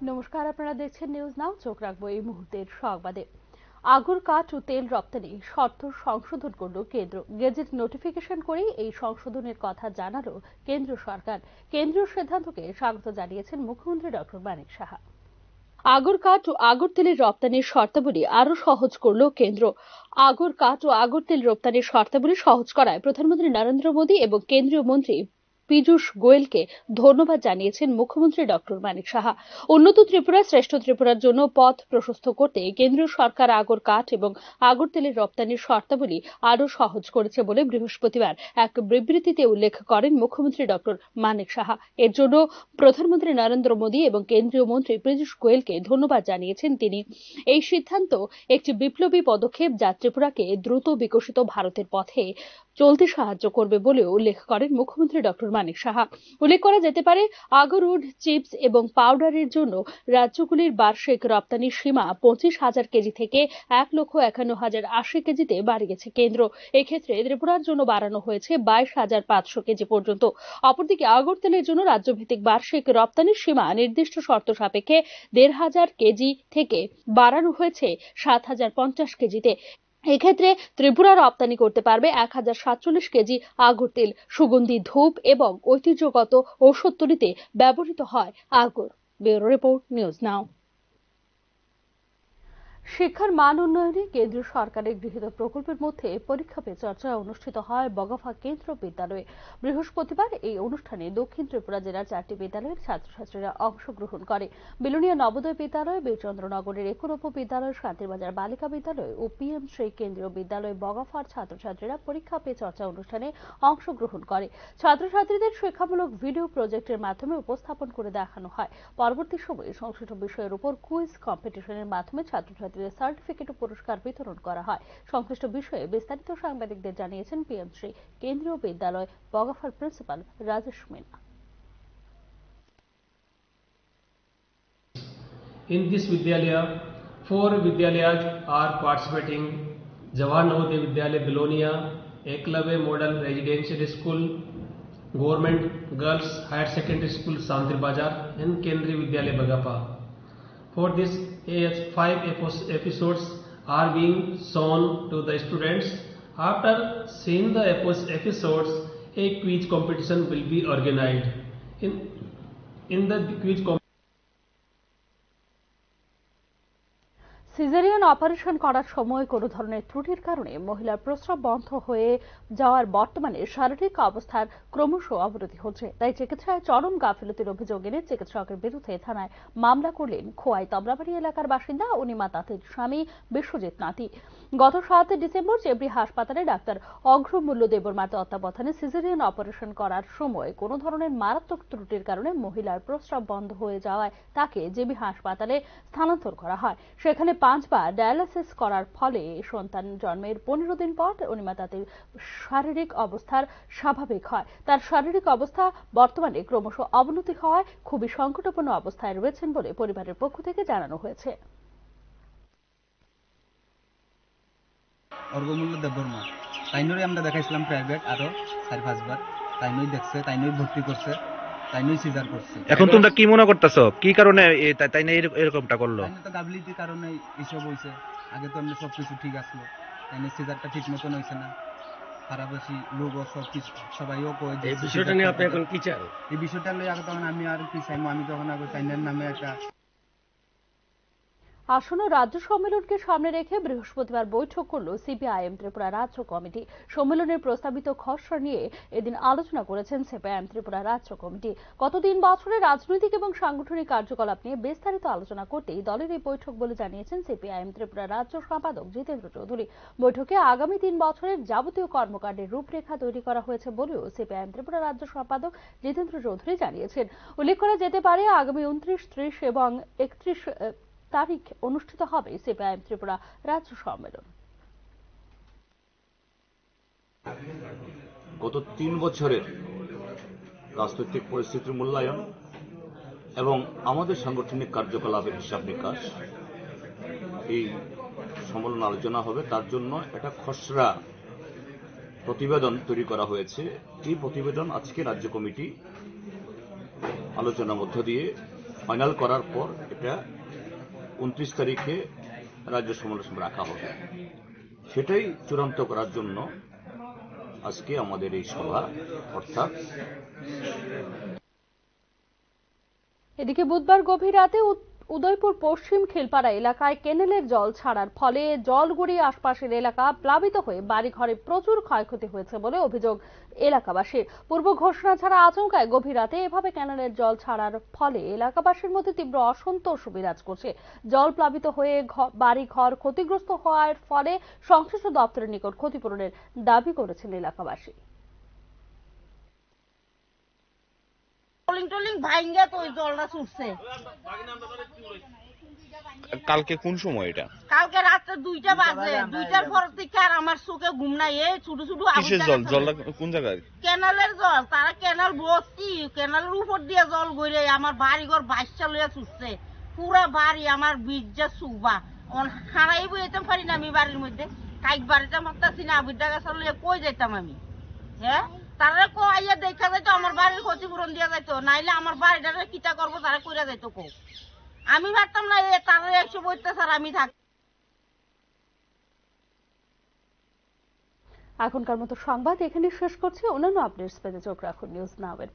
নমস্কার, আপনারা দেখছেন নিউজ নাও। চোখ রাখবো এই মুহূর্তের সংবাদে। আগুর কাঠ ও তেল রপ্তানি শর্ত সংশোধন করল কেন্দ্র। গেজেট নোটিফিকেশন করে এই সংশোধনের কথা জানালো কেন্দ্র সরকার। কেন্দ্রীয় সিদ্ধান্তকে স্বাগত জানিয়েছেন মুখ্যমন্ত্রী ডক্টর মানিক সাহা। আগুর কাঠ ও আগর তেলের রপ্তানির শর্তাবলী আরো সহজ করল কেন্দ্র। আগুর কাঠ ও আগর তেল রপ্তানির শর্তাবলী সহজ করায় প্রধানমন্ত্রী নরেন্দ্র মোদী এবং কেন্দ্রীয় মন্ত্রী পীযূষ গোয়েলকে ধন্যবাদ জানিয়েছেন মুখ্যমন্ত্রী ডক্টর মানিক সাহা। উন্নত ত্রিপুরা শ্রেষ্ঠ ত্রিপুরার জন্য পথ প্রশস্ত করতে কেন্দ্রীয় সরকার আগর কাঠ এবং আগর তেলের রপ্তানির শর্তাবলী আরো সহজ করেছে বলে বৃহস্পতিবার এক বিবৃতিতে উল্লেখ করেন মুখ্যমন্ত্রী ডক্টর মানিক সাহা। এর জন্য প্রধানমন্ত্রী নরেন্দ্র মোদী এবং কেন্দ্রীয় মন্ত্রী পীযূষ গোয়েলকে ধন্যবাদ জানিয়েছেন তিনি। এই সিদ্ধান্ত একটি বিপ্লবী পদক্ষেপ যা ত্রিপুরাকে দ্রুত বিকশিত ভারতের পথে চলতে সাহায্য করবে বলেও উল্লেখ করেন মুখ্যমন্ত্রী ডক্টর মানিক সাহা। উল্লেখ করা যেতে পারে, আগরউড চিপস এবং পাউডারের জন্য রাজ্যগুলির বার্ষিক রপ্তানির সীমা 25,000 কেজি থেকে 1,51,080 কেজিতে বাড়িয়েছে কেন্দ্র। এক্ষেত্রে ত্রিপুরার জন্য বাড়ানো হয়েছে 22,500 কেজি পর্যন্ত। অপরদিকে আগর তেলের জন্য রাজ্যভিত্তিক বার্ষিক রপ্তানির সীমা নির্দিষ্ট শর্ত সাপেক্ষে 1,500 কেজি থেকে বাড়ানো হয়েছে 7,050 কেজিতে। এক্ষেত্রে ত্রিপুরা রপ্তানি করতে পারবে 1,047 কেজি আগর তেল। সুগন্ধি ধূপ এবং ঐতিহ্যগত ঔষধ তৈরিতে ব্যবহৃত হয় আগর। Bureau report, news now. শিক্ষার মান উন্নয়নে কেন্দ্রীয় সরকারের গৃহীত প্রকল্পের মধ্যে পরীক্ষা পে চর্চা অনুষ্ঠিত হয় বগাফা কেন্দ্র বিদ্যালয়ে। বৃহস্পতিবার এই অনুষ্ঠানে দক্ষিণ ত্রিপুরা জেলার 4টি বিদ্যালয়ের ছাত্রছাত্রীরা অংশগ্রহণ করে। বিলোনিয়া নবোদয় বিদ্যালয়, বীরচন্দ্রনগরের একুরূপ বিদ্যালয়, শান্তিরবাজার বালিকা বিদ্যালয় ও পিএম শ্রী কেন্দ্রীয় বিদ্যালয় বগাফার ছাত্রছাত্রীরা পরীক্ষা পে চর্চা অনুষ্ঠানে অংশগ্রহণ করে। ছাত্রছাত্রীদের শিক্ষামূলক ভিডিও প্রজেক্টের মাধ্যমে উপস্থাপন করে দেখানো হয়। পরবর্তী সময়ে সংশ্লিষ্ট বিষয়ের উপর কুইজ কম্পিটিশনের মাধ্যমে ছাত্রছাত্রীদের সার্টিফিকেট ও পুরস্কার বিতরণ করা হয়। সংশ্লিষ্ট বিষয়ে বিস্তারিত সাংবাদিকদের জানিয়েছেন PM Shri Kendriya Vidyalaya Bagafa principal Rajesh Meena. In this Vidyalaya, 4 Vidyalayas are participating: Jawahar Navodaya Vidyalaya Bilonia, Eklavya Model Residential School, Government Girls Higher Secondary School Santir and Kendriya Vidyalaya Bagafa. For this, 5 episodes are being shown to the students. After seeing the episodes, a quiz competition will be organized. In the quiz competition, caesarean operation করার সময় কোনো ধরনের ত্রুটির কারণে মহিলার প্রস্রাব বন্ধ হয়ে যাওয়ার বর্তমানে শারীরিক অবস্থার ক্রমশ অবনতি হচ্ছে। তাই চিকিৎসায় চরম গাফিলতির অভিযোগ এনে চিকিৎসকের বিরুদ্ধে থানায় মামলা করলেন খোয়াই তবলাবাড়ি এলাকার বাসিন্দা অনিমা তাঁতির স্বামী বিশ্বজিৎ নাতি। গত 7 ডিসেম্বর চেবড়ি হাসপাতালে ডাক্তার অঘ্রমূল্য দেববর্মার তত্ত্বাবধানে সিজারিয়ান অপারেশন করার সময় কোনো ধরনের মারাত্মক ত্রুটির কারণে মহিলার প্রস্রাব বন্ধ হয়ে যাওয়ায় তাকে জেবি হাসপাতালে স্থানান্তর করা হয়। সেখানে 5 বার ডায়ালিসিস করার ফলে সন্তান জন্মের 15 দিন পর অনিমা তাঁতির শারীরিক অবস্থার স্বাভাবিক হয়। তার শারীরিক অবস্থা বর্তমানে ক্রমশ অবনতি হওয়ায় খুবই সংকটাপন্ন অবস্থায় রয়েছেন বলে পরিবারের পক্ষ থেকে জানানো হয়েছে। অর্ঘমূল্য দেববর্মা তাইনই আমরা দেখাইছিলাম প্রাইভেট আরো 4-5 বার। তাইনই দেখছে, তাইনই ভর্তি করছে, তাইনই সিজার করছে। এখন তোমরা কি মনে করতেছো কি কারণে তাই না এরকমটা করলো? তো গাবলিটির কারণে এইসব হইছে। আগে তো আমরা সবকিছু ঠিক আসলো, তাইনই সিজারটা ঠিক মতন হইছে না। খারাপসি লোক সবকিছু সবাইও কয় যে এই বিষয়টা নিয়ে আপনি এখন কি চান? এই বিষয়টা নিয়ে আগে তখন আমি আর কি চাইবো, আমি তখন আগে তাইনের নামে একটা আসন্ন রাজ্য সম্মেলনকে সামনে রেখে বৃহস্পতিবার বৈঠক করল সিপিআইএম ত্রিপুরা রাজ্য কমিটি। সম্মেলনের প্রস্তাবিত খসড়া নিয়ে এদিন আলোচনা করেছেন সিপিআইএম ত্রিপুরা রাজ্য কমিটি। গত 3 বছরের রাজনৈতিক এবং সাংগঠনিক কার্যকলাপ নিয়ে বিস্তারিত আলোচনা করতেই দলের এই বৈঠক বলে জানিয়েছেন সিপিআইএম ত্রিপুরা রাজ্য সম্পাদক জিতেন্দ্র চৌধুরী। বৈঠকে আগামী 3 বছরের যাবতীয় কর্মকাণ্ডের রূপরেখা তৈরি করা হয়েছে বলেও সিপিআইএম ত্রিপুরা রাজ্য সম্পাদক জিতেন্দ্র চৌধুরী জানিয়েছেন। উল্লেখ করা যেতে পারে, আগামী 29, 30 এবং 31 তারিখ অনুষ্ঠিত হবে সিপিআইএম ত্রিপুরা রাজ্য সম্মেলন। গত 3 বছরের রাজনৈতিক পরিস্থিতির মূল্যায়ন এবং আমাদের সাংগঠনিক কার্যকলাপের হিসাব নিকাশ এই সম্মেলন আলোচনা হবে। তার জন্য একটা খসড়া প্রতিবেদন তৈরি করা হয়েছে। এই প্রতিবেদন আজকে রাজ্য কমিটি আলোচনার মধ্য দিয়ে ফাইনাল করার পর এটা 29 তারিখে রাজ্য সমালোচনা রাখা হবে। সেটাই চূড়ান্ত করার জন্য আজকে আমাদের এই সভা। অর্থাৎ এদিকে বুধবার গভীর রাতে উদয়পুর পশ্চিম খিলপাড়া এলাকায় কেনেলের জল ছাড়ার ফলে জল গড়িয়ে আশপাশের এলাকা প্লাবিত হয়ে বাড়িঘরে প্রচুর ক্ষয়ক্ষতি হয়েছে বলে অভিযোগ এলাকাবাসীর। পূর্ব ঘোষণা ছাড়া আচমকায় গভীর রাতে এভাবে কেনেলের জল ছাড়ার ফলে এলাকাবাসীর মধ্যে তীব্র অসন্তোষ বিরাজ করছে। জল প্লাবিত হয়ে বাড়িঘর ক্ষতিগ্রস্ত হওয়ার ফলে সংশ্লিষ্ট দপ্তরের নিকট ক্ষতিপূরণের দাবি করেছেন এলাকাবাসী। ভাইঙ্গা তো ওই জলটা ছুটছে। কালকে কোন সময় এটা? কালকে রাতে 2টা বাজে। 2টার পর থেকে আর আমার চোখে ঘুম নাই। এই ছোট ছোট কিসের জল? জলটা কোন জায়গায়? কেনালের জল। তারা কেনাল ভর্তি, কেনালের উপর দিয়ে জল গড়ে আমার বাড়ি ঘর বাইশটা লইয়া ছুটছে। পুরা বাড়ি আমার বীজা সুবা হারাই বইতাম পারি না আমি বাড়ির মধ্যে। কাইক বাড়িতে মারতাছি না, আবিরটা গাছ লইয়া কই যেতাম আমি? হ্যাঁ, তারা কইয়া দেখা যাইতো আমার বাড়ির ক্ষতিপূরণ দিয়া যাইতো, নাইলে আমার বাড়িটা কিটা করবো তারা কইরা যাইতো। আমি ভাবতাম না তারা 100 বইতে স্যার আমি থাক। এখনকার মতো সংবাদ এখানে শেষ করছি। অন্যান্য আপডেটস পেতে চোখ রাখুন নিউজ নাও এর।